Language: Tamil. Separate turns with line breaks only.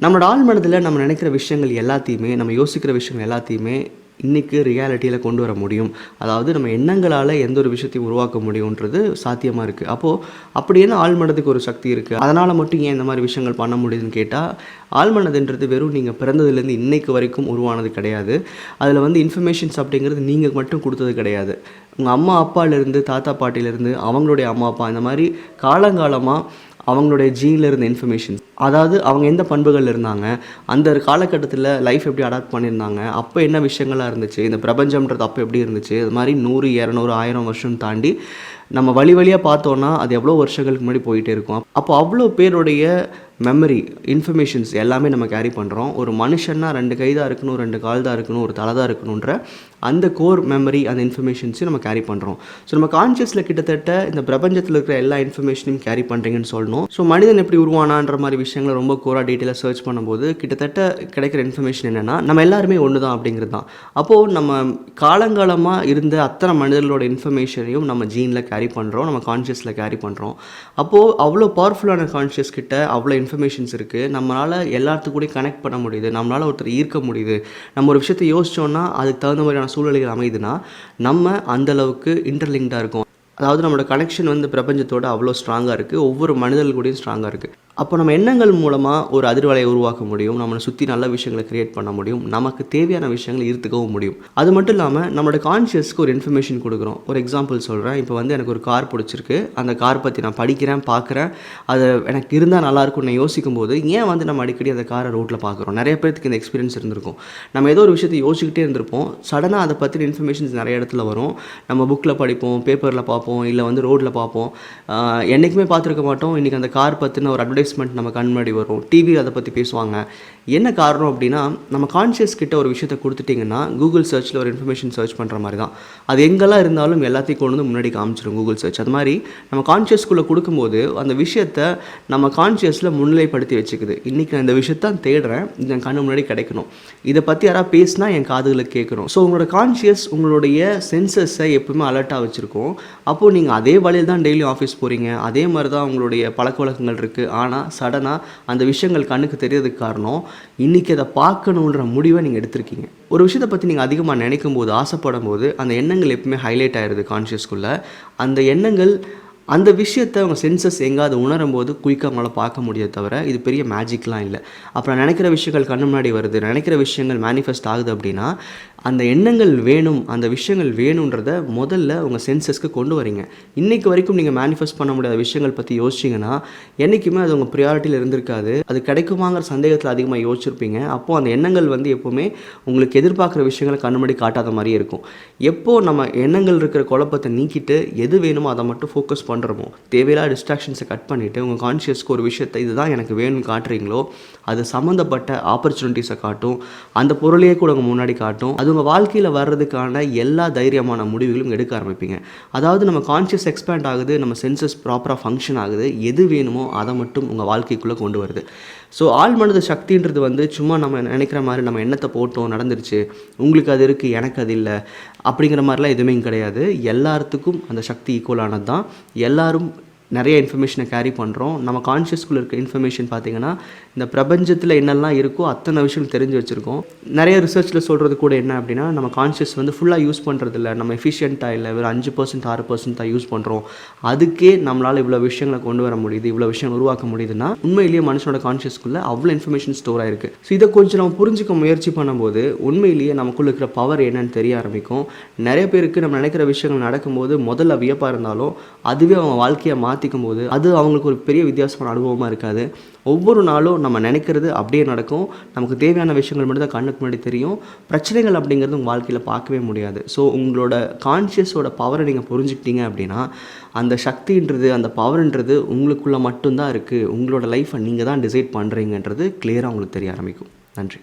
நம்மளோட ஆழ் மனதில் நம்ம நினைக்கிற விஷயங்கள் எல்லாத்தையுமே, நம்ம யோசிக்கிற விஷயங்கள் எல்லாத்தையுமே இன்றைக்கி ரியாலிட்டியில் கொண்டு வர முடியும். அதாவது நம்ம எண்ணங்களால் எந்த ஒரு விஷயத்தையும் உருவாக்க முடியுன்றது சாத்தியமாக இருக்குது. அப்போது அப்படி என்ன ஆழ்மனதுக்கு ஒரு சக்தி இருக்குது, அதனால் மட்டும் ஏன் இந்த மாதிரி விஷயங்கள் பண்ண முடியுதுன்னு கேட்டால், ஆழ்மனதுன்றது வெறும் நீங்கள் பிறந்ததுலேருந்து இன்றைக்கு வரைக்கும் உருவானது கிடையாது. அதில் வந்து இன்ஃபர்மேஷன்ஸ் அப்படிங்கிறது நீங்கள் மட்டும் கொடுத்தது கிடையாது. உங்கள் அம்மா அப்பாலேருந்து, தாத்தா பாட்டிலேருந்து, அவங்களுடைய அம்மா அப்பா, இந்த மாதிரி காலங்காலமாக அவங்களுடைய ஜீனில் இருந்த இன்ஃபர்மேஷன்ஸ், அதாவது அவங்க எந்த பண்புகள் இருந்தாங்க, அந்த காலகட்டத்தில் லைஃப் எப்படி அடாப்ட் பண்ணியிருந்தாங்க, அப்போ என்ன விஷயங்கள்லாம் இருந்துச்சு, இந்த பிரபஞ்சம்ன்றது அப்போ எப்படி இருந்துச்சு, அது மாதிரி 100, 200, 1000 வருஷம் தாண்டி நம்ம வழி வழியாக பார்த்தோன்னா அது எவ்வளோ வருஷங்களுக்கு முன்னாடி போயிட்டே இருக்கும். அப்போ அவ்வளோ பேருடைய மெமரி, இன்ஃபர்மேஷன்ஸ் எல்லாமே நம்ம கேரி பண்ணுறோம். ஒரு மனுஷன்னா 2 கை தான் இருக்கணும், 2 கால் தான் இருக்கணும், ஒரு தலை தான் இருக்கணுன்ற அந்த கோர் மெமரி, அந்த இன்ஃபர்மேஷன்ஸையும் நம்ம கேரி பண்ணுறோம். ஸோ நம்ம கான்ஷியஸில் கிட்டத்தட்ட இந்த பிரபஞ்சத்தில் இருக்கிற எல்லா இன்ஃபர்மேஷனையும் கேரி பண்ணுறீங்கன்னு சொல்லணும். ஸோ மனிதன் எப்படி உருவானான்ற மாதிரி விஷயங்களை ரொம்ப கோராக டீட்டெயிலாக சர்ச் பண்ணும்போது கிட்டத்தட்ட கிடைக்கிற இன்ஃபர்மேஷன் என்னென்னா, நம்ம எல்லாருமே ஒன்று தான் அப்படிங்கிறது தான். அப்போது நம்ம காலங்காலமாக இருந்த அத்தனை மனிதர்களோட இன்ஃபர்மேஷனையும் நம்ம ஜீனில் கேரி பண்ணுறோம், நம்ம கான்ஷியஸில் கேரி பண்ணுறோம். அப்போது அவ்வளோ பவர்ஃபுல்லான கான்ஷியஸ் கிட்ட அவ்வளோ இன்ஃபர்மேஷன்ஸ் இருக்குது. நம்மளால் எல்லாத்துக்கூடயும் கனெக்ட் பண்ண முடியுது, நம்மளால் ஒருத்தர் ஈர்க்க முடியுது. நம்ம ஒரு விஷயத்தை யோசித்தோன்னா அதுக்கு தகுந்த மாதிரியான சூழ்நிலைகள் அமையுதுன்னா நம்ம அந்தளவுக்கு இன்டர்லிங்க்டாக இருக்கும். அதாவது நம்மளோட கனெக்ஷன் வந்து பிரபஞ்சத்தோடு அவ்வளோ ஸ்ட்ராங்காக இருக்குது, ஒவ்வொரு மனிதர்கள் கூடயும் ஸ்ட்ராங்காக இருக்குது. அப்போ நம்ம எண்ணங்கள் மூலமாக ஒரு அதிர்வலையை உருவாக்க முடியும், நம்மளை சுற்றி நல்ல விஷயங்களை க்ரியேட் பண்ண முடியும், நமக்கு தேவையான விஷயங்களை ஈர்த்துக்கவும் முடியும். அது மட்டும் இல்லாமல் நம்மளோட கான்ஷியஸ்க்கு ஒரு இன்ஃபர்மேஷன் கொடுக்குறோம். ஒரு எக்ஸாம்பிள் சொல்கிறேன். இப்போ வந்து எனக்கு ஒரு கார் பிடிச்சிருக்கு, அந்த கார் பற்றி நான் படிக்கிறேன், பார்க்குறேன், அது எனக்கு இருந்தால் நல்லாயிருக்கும்னு நான் யோசிக்கும் போது ஏன் வந்து நம்ம அடிக்கடி அந்த காரை ரோட்டில் பார்க்குறோம். நிறைய பேருக்கு இந்த எக்ஸ்பீரியன்ஸ் இருந்திருக்கும். நம்ம ஏதோ ஒரு விஷயத்தை யோசிக்கிட்டே இருந்திருப்போம், சடனாக அதை பற்றின இன்ஃபர்மேஷன்ஸ் நிறைய இடத்துல வரும். நம்ம புக்கில் படிப்போம், பேப்பரில் பார்ப்போம், இல்லை வந்து ரோட்டில் பார்ப்போம், என்றைக்குமே பார்த்துருக்க மாட்டோம். இன்றைக்கி அந்த கார் பற்றின ஒரு அட்வர்டைஸ்மெண்ட் நம்ம கண் முன்னாடி வரும், டிவி அதை பற்றி பேசுவாங்க. என்ன காரணம் அப்படின்னா, நம்ம கான்ஷியஸ் கிட்ட ஒரு விஷயத்தை கொடுத்துட்டிங்கன்னா கூகுள் சர்ச்சில் ஒரு இன்ஃபர்மேஷன் சர்ச் பண்ணுற மாதிரி தான். அது எங்கெல்லாம் இருந்தாலும் எல்லாத்தையும் கொண்டு வந்து முன்னாடி காமிச்சிடும் கூகுள் சர்ச். அது மாதிரி நம்ம கான்ஷியஸ்குள்ளே கொடுக்கும்போது அந்த விஷயத்தை நம்ம கான்ஷியஸில் முன்னிலைப்படுத்தி வச்சுக்குது. இன்றைக்கி நான் இந்த விஷயத்தான் தேடுறேன், இது என் கண்ணு முன்னாடி கிடைக்கணும், இதை பற்றி யாராவது பேசினா என் காதுகளுக்கு கேட்கணும். ஸோ உங்களோட கான்ஷியஸ் உங்களுடைய சென்சஸை எப்பவுமே அலர்ட்டாக வச்சுருக்கோம். அப்போது நீங்கள் அதே வழியில் தான் டெய்லி ஆஃபீஸ் போகிறீங்க, அதே மாதிரி தான் உங்களுடைய பழக்க வழக்கங்கள் இருக்குது. ஆனால் சடனாக அந்த விஷயங்கள் கண்ணுக்கு தெரியறதுக்கு காரணம் இன்றைக்கி அதை பார்க்கணுன்ற முடிவை நீங்கள் எடுத்திருக்கீங்க. ஒரு விஷயத்தை பற்றி நீங்கள் அதிகமாக நினைக்கும் போது, ஆசைப்படும் போது அந்த எண்ணங்கள் எப்பவுமே ஹைலைட் ஆகிடுது கான்ஷியஸ்குள்ளே. அந்த எண்ணங்கள் அந்த விஷயத்தை அவங்க சென்சஸ் எங்காவது உணரும் போது குயிக்காக அவங்களால பார்க்க முடியாது. தவிர இது பெரிய மேஜிக்லாம் இல்லை. அப்புறம் நினைக்கிற விஷயங்கள் கண்ணு முன்னாடி வருது, நினைக்கிற விஷயங்கள் மேனிஃபெஸ்ட் ஆகுது அப்படின்னா அந்த எண்ணங்கள் வேணும், அந்த விஷயங்கள் வேணுன்றதை முதல்ல உங்கள் சென்சஸ்க்கு கொண்டு வரீங்க. இன்றைக்கு வரைக்கும் நீங்கள் மேனிஃபெஸ்ட் பண்ண முடியாத விஷயங்கள் பற்றி யோசிச்சிங்கன்னா என்றைக்குமே அது உங்கள் ப்ரியாரிட்டியில் இருந்திருக்காது. அது கிடைக்குமாங்கிற சந்தேகத்தில் அதிகமாக யோசிச்சிருப்பீங்க. அப்போது அந்த எண்ணங்கள் வந்து எப்போவுமே உங்களுக்கு எதிர்பார்க்குற விஷயங்களை கண்ணு முன்னாடி காட்டாத மாதிரியே இருக்கும். எப்போது நம்ம எண்ணங்கள் இருக்கிற குழப்பத்தை நீக்கிட்டு எது வேணுமோ அதை மட்டும் ஃபோக்கஸ் பண்ணுறோமோ, தேவையில்லாத டிஸ்ட்ராக்ஷன்ஸை கட் பண்ணிவிட்டு உங்கள் கான்ஷியஸ்க்கு ஒரு விஷயத்தை இதுதான் எனக்கு வேணும்னு காட்டுறீங்களோ, அது சம்மந்தப்பட்ட ஆப்பர்ச்சுனிட்டிஸை காட்டும், அந்த பொருளையே கூட உங்கள் முன்னாடி காட்டும். அது உங்கள் வாழ்க்கையில் வர்றதுக்கான எல்லா தைரியமான முடிவுகளும் எடுக்க ஆரம்பிப்பீங்க. அதாவது நம்ம கான்ஷியஸ் எக்ஸ்பேண்ட் ஆகுது, நம்ம சென்சஸ் ப்ராப்பராக ஃபங்க்ஷன் ஆகுது, எது வேணுமோ அதை மட்டும் உங்கள் வாழ்க்கைக்குள்ளே கொண்டு வருது. ஸோ ஆழ்மனது சக்தின்றது வந்து சும்மா நம்ம நினைக்கிற மாதிரி நம்ம எண்ணத்தை போட்டோம் நடந்துருச்சு, உங்களுக்கு அது இருக்குது எனக்கு அது இல்லை அப்படிங்கிற மாதிரிலாம் எதுவுமே கிடையாது. எல்லாத்துக்கும் அந்த சக்தி ஈக்குவலானது தான். எல்லோரும் நிறைய இன்ஃபர்மேஷனை கேரி பண்ணுறோம். நம்ம கான்ஷியஸ்குள்ளே இருக்க இன்ஃபர்மேஷன் பார்த்திங்கன்னா இந்த பிரபஞ்சத்தில் என்னெல்லாம் இருக்கோ அத்தனை விஷயம் தெரிஞ்சு வச்சுருக்கோம். நிறைய ரிசர்ச்சில் சொல்கிறது கூட என்ன அப்படின்னா, நம்ம கான்ஷியஸ் வந்து ஃபுல்லாக யூஸ் பண்ணுறதில்ல, நம்ம எஃபிஷியண்ட்டாக இல்லை, வெறும் 5%, 6% தான் யூஸ் பண்ணுறோம். அதுக்கே நம்மளால் இவ்வளோ விஷயங்களை கொண்டு வர முடியுது, இவ்வளோ விஷயம் உருவாக்க முடியுதுன்னா உண்மையிலேயே மனுஷனோட கான்ஷியஸ்குள்ளே அவ்வளோ இன்ஃபர்மேஷன் ஸ்டோர் ஆகிருக்கு. ஸோ இதை கொஞ்சம் நம்ம புரிஞ்சிக்க முயற்சி பண்ணும்போது உண்மையிலேயே நமக்குள்ளே இருக்கிற பவர் என்னன்னு தெரிய ஆரம்பிக்கும். நிறைய பேருக்கு நம்ம நினைக்கிற விஷயங்கள் நடக்கும்போது முதல்ல வியப்பாக இருந்தாலும் அதுவே அவங்க வாழ்க்கையை மாற்றிக்கும் போது அது அவங்களுக்கு ஒரு பெரிய வித்தியாசமான அனுபவமாக இருக்காது. ஒவ்வொரு நாளும் நம்ம நினைக்கிறது அப்படியே நடக்கும். நமக்கு தேவையான விஷயங்கள் மட்டும் தான் கண்ணுக்கு முன்னாடி தெரியும். பிரச்சனைகள் அப்படிங்கிறது உங்கள் வாழ்க்கையில் பார்க்கவே முடியாது. ஸோ உங்களோட கான்ஷியஸோட பவரை நீங்கள் புரிஞ்சுக்கிட்டீங்க அப்படின்னா அந்த சக்தின்றது, அந்த பவர்ன்றது உங்களுக்குள்ளே மட்டும்தான் இருக்குது. உங்களோட லைஃப்பை நீங்கள் தான் டிசைட் பண்ணுறீங்கன்றது கிளியராக உங்களுக்கு தெரிய ஆரம்பிக்கும். நன்றி.